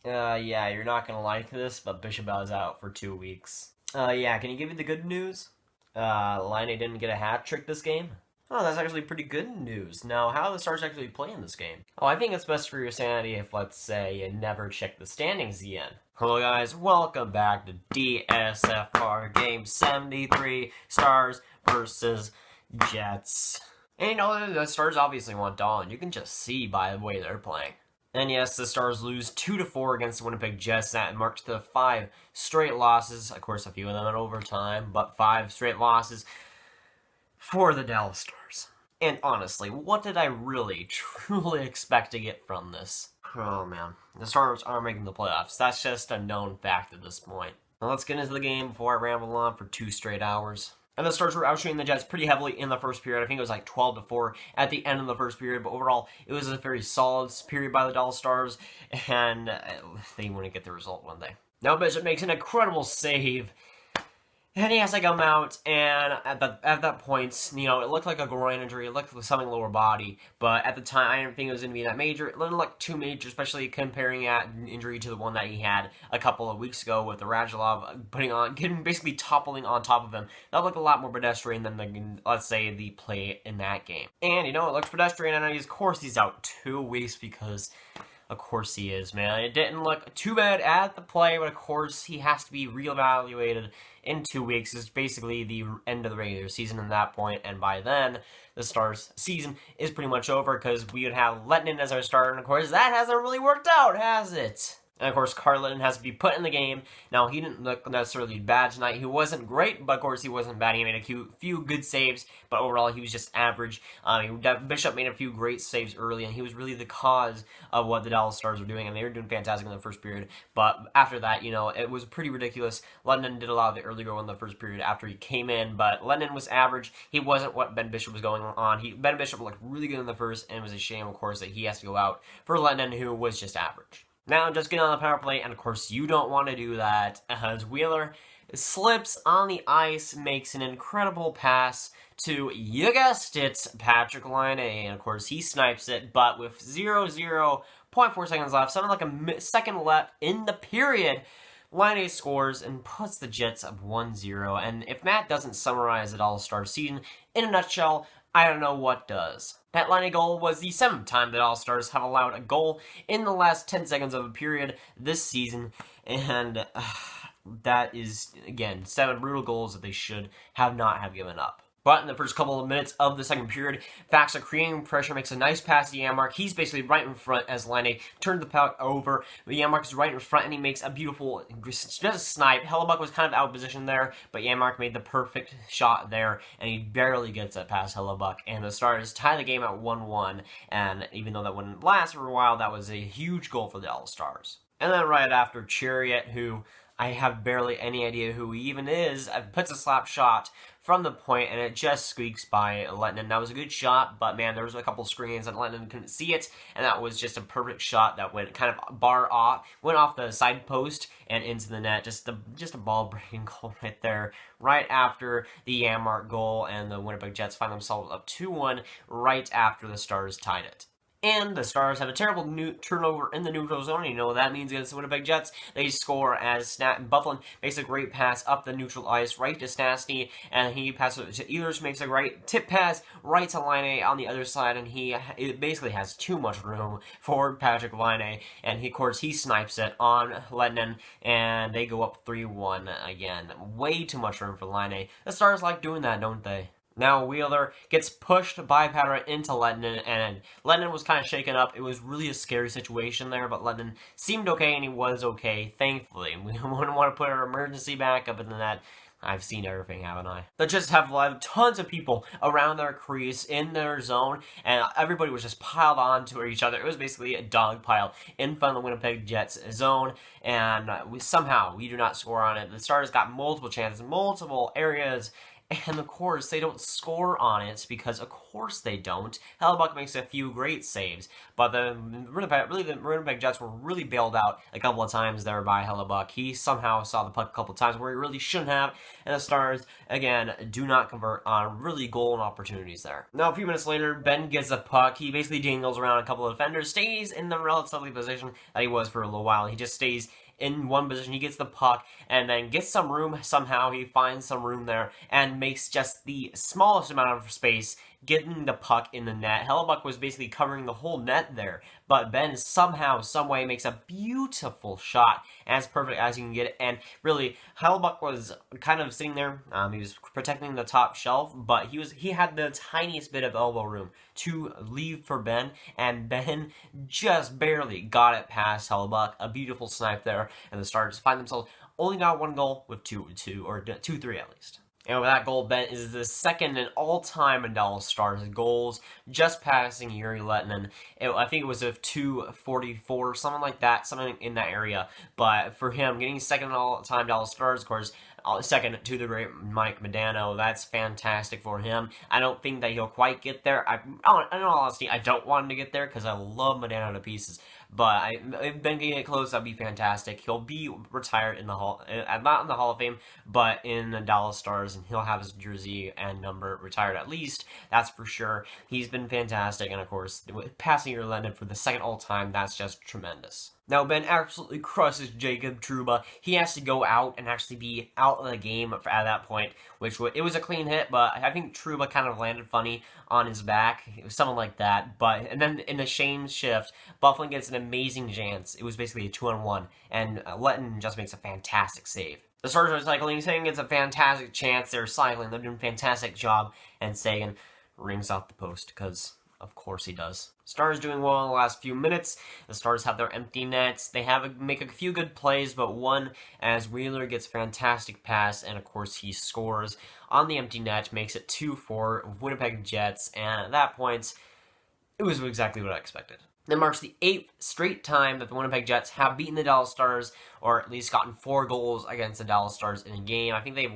Yeah, you're not gonna like this, but Bishop is out for 2 weeks. Yeah, can you give me the good news? Line didn't get a hat trick this game. Oh, that's actually pretty good news. Now, how are the Stars actually playing this game? Oh, I think it's best for your sanity if, let's say, you never check the standings again. Hello guys, welcome back to DSFR Game 73, Stars versus Jets. And you know, the Stars obviously want Dawn. You can just see by the way they're playing. And yes, the Stars lose 2-4 against the Winnipeg Jets. That marks the 5 straight losses. Of course, a few of them in overtime, but 5 straight losses for the Dallas Stars. And honestly, what did I really, truly expect to get from this? Oh man, the Stars are making the playoffs. That's just a known fact at this point. Now let's get into the game before I ramble on for 2 straight hours. And the Stars were outshooting the Jets pretty heavily in the first period. I think it was like 12-4 at the end of the first period. But overall, it was a very solid period by the Dallas Stars. And they wouldn't get the result one day. Now Bishop makes an incredible save. And he has to come out, and at that point, you know, it looked like a groin injury. It looked like something lower body, but at the time, I didn't think it was going to be that major. It didn't look too major, especially comparing that injury to the one that he had a couple of weeks ago with the Radulov basically toppling on top of him. That looked a lot more pedestrian than, let's say, the play in that game. And, you know, it looks pedestrian, and of course he's out 2 weeks because... Of course he is, man. It didn't look too bad at the play, but of course he has to be reevaluated in 2 weeks. It's basically the end of the regular season at that point, and by then, the Stars' season is pretty much over because we would have Lettinen as our starter, and of course that hasn't really worked out, has it? And of course, Carlin has to be put in the game. Now, he didn't look necessarily bad tonight. He wasn't great, but of course he wasn't bad. He made a few good saves, but overall he was just average. Bishop made a few great saves early, and he was really the cause of what the Dallas Stars were doing, and they were doing fantastic in the first period. But after that, you know, it was pretty ridiculous. Lennon did a lot of the early goal in the first period after he came in, but Lennon was average. He wasn't what Ben Bishop was going on. Ben Bishop looked really good in the first, and it was a shame, of course, that he has to go out for Lennon, who was just average. Now, just getting on the power play, and of course, you don't want to do that, as Wheeler slips on the ice, makes an incredible pass to, you guessed it, Patrick Laine, and of course, he snipes it, but with 0.4 seconds left, something like a second left in the period, Laine scores and puts the Jets up 1-0, and if Matt doesn't summarize it all-star season in a nutshell, I don't know what does. That Laine goal was the 7th time that All-Stars have allowed a goal in the last 10 seconds of a period this season, and that is, again, 7 brutal goals that they should not have given up. But in the first couple of minutes of the second period, Faxa creating pressure, makes a nice pass to Janmark. He's basically right in front as Laine turned the puck over. Janmark is right in front, and he makes a beautiful, just a snipe. Hellebuck was kind of out of position there, but Janmark made the perfect shot there, and he barely gets it past Hellebuck. And the Stars tie the game at 1-1, and even though that wouldn't last for a while, that was a huge goal for the All-Stars. And then right after, Chariot, who I have barely any idea who he even is, puts a slap shot from the point, and it just squeaks by Lettinen. That was a good shot, but man, there was a couple screens and Lettinen couldn't see it, and that was just a perfect shot that went kind of went off the side post and into the net. Just a ball-breaking goal right there, right after the Janmark goal, and the Winnipeg Jets find themselves up 2-1 right after the Stars tied it. And the Stars have a terrible turnover in the neutral zone. You know what that means against the Winnipeg Jets. They score as Bufflin makes a great pass up the neutral ice right to Stastny, and he passes it to Ehlers, makes a great tip pass right to Laine on the other side, and it basically has too much room for Patrick Laine, and of course he snipes it on Lettinen, and they go up 3-1 again. Way too much room for Laine. The Stars like doing that, don't they? Now Wheeler gets pushed by Patter into Lettinen, and Lettinen was kind of shaken up. It was really a scary situation there, but Lettinen seemed okay, and he was okay, thankfully. We wouldn't want to put our emergency backup in that. I've seen everything, haven't I? They just have tons of people around their crease in their zone, and everybody was just piled onto each other. It was basically a dog pile in front of the Winnipeg Jets zone, and somehow we do not score on it. The Stars got multiple chances, multiple areas, and of course they don't score on it because of course they don't. Hellebuck makes a few great saves, but the Winnipeg Jets were really bailed out a couple of times there by Hellebuck. He somehow saw the puck a couple of times where he really shouldn't have, and the Stars, again, do not convert on really golden opportunities there. Now, a few minutes later, Ben gets a puck. He basically dangles around a couple of defenders, stays in the relatively position that he was for a little while. He just stays in one position. He gets the puck and then gets some room somehow. He finds some room there and makes just the smallest amount of space getting the puck in the net. Hellebuck was basically covering the whole net there, but Ben somehow, someway makes a beautiful shot, as perfect as you can get it. And really, Hellebuck was kind of sitting there. He was protecting the top shelf, but he had the tiniest bit of elbow room to leave for Ben, and Ben just barely got it past Hellebuck. A beautiful snipe there, and the Stars find themselves only got one goal with 2-3 at least. And with that goal, Ben is the second in all-time in Dallas Stars goals, just passing Yuri Lettinen. I think it was a 244, something like that, something in that area. But for him, getting second in all-time Dallas Stars, of course, second to the great Mike Modano, that's fantastic for him. I don't think that he'll quite get there. In all honesty, I don't want him to get there because I love Modano to pieces. But if Ben can get close, that'd be fantastic. He'll be retired in the not in the Hall of Fame, but in the Dallas Stars, and he'll have his jersey and number retired at least. That's for sure. He's been fantastic, and of course, passing your Lennon for the second all-time, that's just tremendous. Now, Ben absolutely crushes Jacob Trouba. He has to go out and actually be out of the game at that point, it was a clean hit, but I think Trouba kind of landed funny on his back. It was something like that. And then in the Shane shift, Bufflin gets an amazing chance. It was basically a 2-on-1, and Letton just makes a fantastic save. The Stars are cycling. Sagan gets a fantastic chance. They're cycling. They're doing a fantastic job, and Sagan rings out the post because of course he does. Stars doing well in the last few minutes. The Stars have their empty nets. They make a few good plays, but one as Wheeler gets fantastic pass, and of course he scores on the empty net, makes it 2-4 Winnipeg Jets, and at that point, it was exactly what I expected. That marks the 8th straight time that the Winnipeg Jets have beaten the Dallas Stars, or at least gotten 4 goals against the Dallas Stars in a game. I think the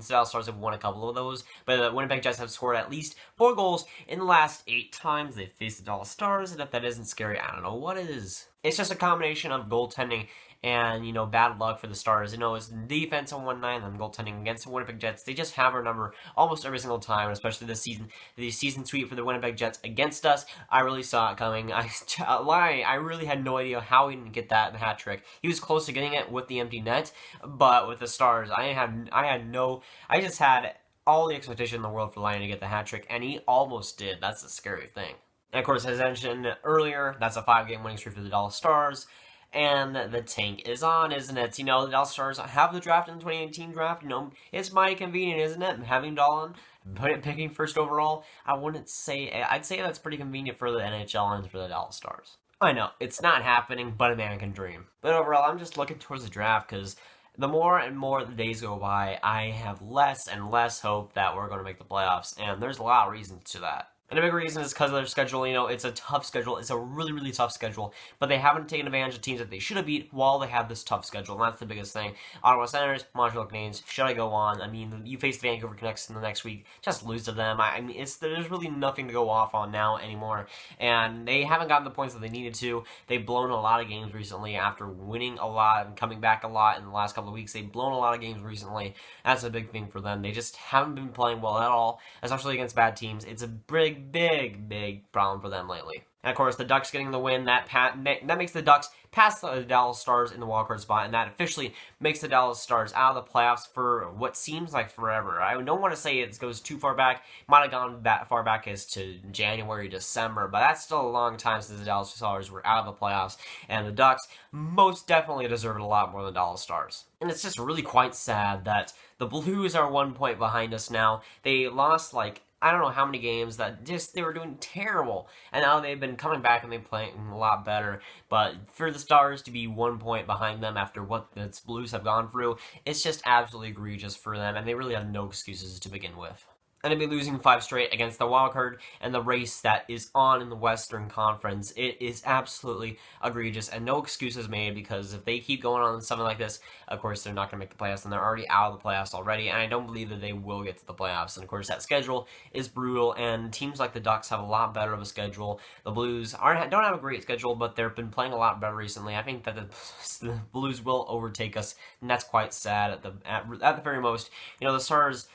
Dallas Stars have won a couple of those, but the Winnipeg Jets have scored at least 4 goals in the last 8 times they've faced the Dallas Stars, and if that isn't scary, I don't know what is. It's just a combination of goaltending and, bad luck for the Stars. It's defense on one night and goaltending against the Winnipeg Jets. They just have our number almost every single time, especially this season. The season sweep for the Winnipeg Jets against us, I really saw it coming. I really had no idea how he didn't get that in the hat trick. He was close to getting it with the empty net, but with the Stars, I just had all the expectation in the world for Laine to get the hat trick, and he almost did. That's the scary thing. And of course, as I mentioned earlier, that's a 5-game winning streak for the Dallas Stars. And the tank is on, isn't it? The Dallas Stars have the draft in the 2018 draft. It's mighty convenient, isn't it? Having Dolan picking first overall, I'd say that's pretty convenient for the NHL and for the Dallas Stars. I know, it's not happening, but a man can dream. But overall, I'm just looking towards the draft because the more and more the days go by, I have less and less hope that we're going to make the playoffs, and there's a lot of reasons to that. And a big reason is because of their schedule. It's a tough schedule. It's a really, really tough schedule. But they haven't taken advantage of teams that they should have beat while they have this tough schedule. And that's the biggest thing. Ottawa Senators, Montreal Canadiens, should I go on? You face the Vancouver Canucks in the next week. Just lose to them. There's really nothing to go off on now anymore. And they haven't gotten the points that they needed to. They've blown a lot of games recently after winning a lot and coming back a lot in the last couple of weeks. They've blown a lot of games recently. That's a big thing for them. They just haven't been playing well at all, especially against bad teams. It's a big problem for them lately. And of course, the Ducks getting the win, that makes the Ducks pass the Dallas Stars in the wildcard spot, and that officially makes the Dallas Stars out of the playoffs for what seems like forever. I don't want to say it goes too far back. Might have gone that far back as to January, December, but that's still a long time since the Dallas Stars were out of the playoffs, and the Ducks most definitely deserve it a lot more than the Dallas Stars. And it's just really quite sad that the Blues are 1 point behind us now. They lost I don't know how many games that they were doing terrible, and now they've been coming back and they're playing a lot better. But for the Stars to be 1 point behind them after what the Blues have gone through, it's just absolutely egregious for them, and they really have no excuses to begin with. and to be losing 5 straight against the wild card and the race that is on in the Western Conference, it is absolutely egregious, and no excuses made, because if they keep going on something like this, of course they're not going to make the playoffs, and they're already out of the playoffs already, and I don't believe that they will get to the playoffs. And of course that schedule is brutal, and teams like the Ducks have a lot better of a schedule. The Blues don't have a great schedule, but they've been playing a lot better recently. I think that the Blues will overtake us, and that's quite sad at the very most. The Stars,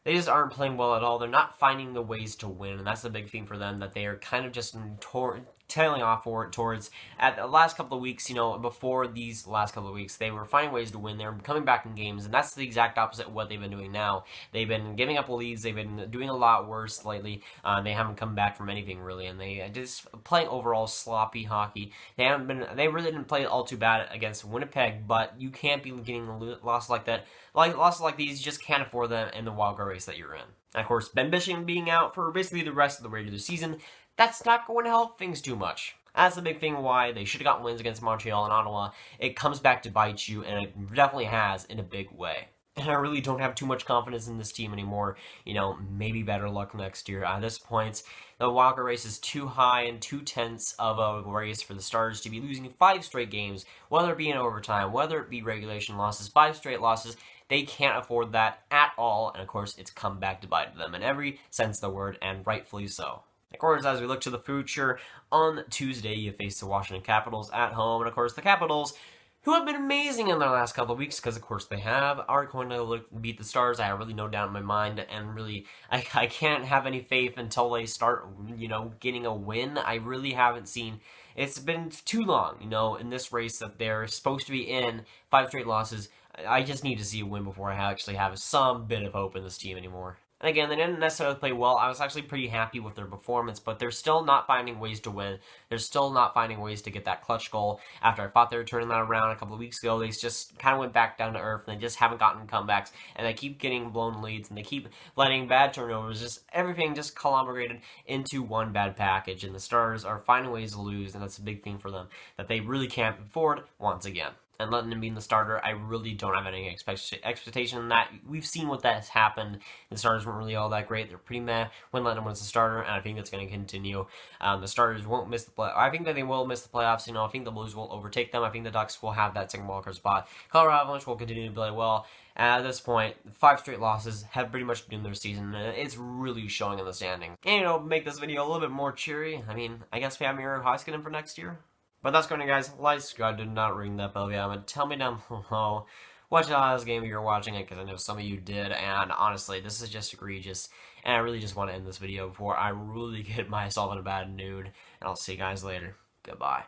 they just aren't playing well at all. They're not finding the ways to win, and that's the big thing for them, that they are kind of just tailing off towards at the last couple of weeks. Before these last couple of weeks, they were finding ways to win. They're coming back in games, and that's the exact opposite of what they've been doing now. They've been giving up leads. They've been doing a lot worse lately. They haven't come back from anything really, and they just playing overall sloppy hockey. They really didn't play all too bad against Winnipeg, but you can't be getting losses like that. Losses like these, you just can't afford them in the wildcard race that you're in. And of course, Ben Bishop being out for basically the rest of the regular season, that's not going to help things too much. That's the big thing why they should have gotten wins against Montreal and Ottawa. It comes back to bite you, and it definitely has in a big way. And I really don't have too much confidence in this team anymore. Maybe better luck next year. At this point, the wildcard race is too high and 2/10 of a race for the Stars to be losing 5 straight games, whether it be in overtime, whether it be regulation losses, 5 straight losses. They can't afford that at all, and of course, it's come back to bite them in every sense of the word, and rightfully so. Of course, as we look to the future, on Tuesday, you face the Washington Capitals at home, and of course, the Capitals, who have been amazing in their last couple of weeks, because of course they have, are going to beat the Stars. I have really no doubt in my mind, and really, I can't have any faith until they start, getting a win. I really haven't seen, it's been too long, in this race that they're supposed to be in, 5 straight losses. I just need to see a win before I actually have some bit of hope in this team anymore. And again, they didn't necessarily play well. I was actually pretty happy with their performance, but they're still not finding ways to win. They're still not finding ways to get that clutch goal. After I thought they were turning that around a couple of weeks ago, they just kind of went back down to earth, and they just haven't gotten comebacks, and they keep getting blown leads, and they keep letting bad turnovers, just everything just collaborated into one bad package, and the Stars are finding ways to lose, and that's a big thing for them, that they really can't afford once again. And letting him be in the starter, I really don't have any expectation that. We've seen what that's happened. The starters weren't really all that great. They're pretty meh when letting him as a starter, and I think that's going to continue. The starters won't miss the play. I think that they will miss the playoffs. I think the Blues will overtake them. I think the Ducks will have that second wildcard spot. Colorado Avalanche will continue to play well. At this point, 5 straight losses have pretty much been their season, and it's really showing in the standing. And, make this video a little bit more cheery. I guess we have Miro Heiskanen for next year. But that's going to, guys. Like, subscribe, do not ring that bell. Tell me down below what this game you're watching it, because I know some of you did, and honestly, this is just egregious, and I really just want to end this video before I really get myself in a bad mood, and I'll see you guys later. Goodbye.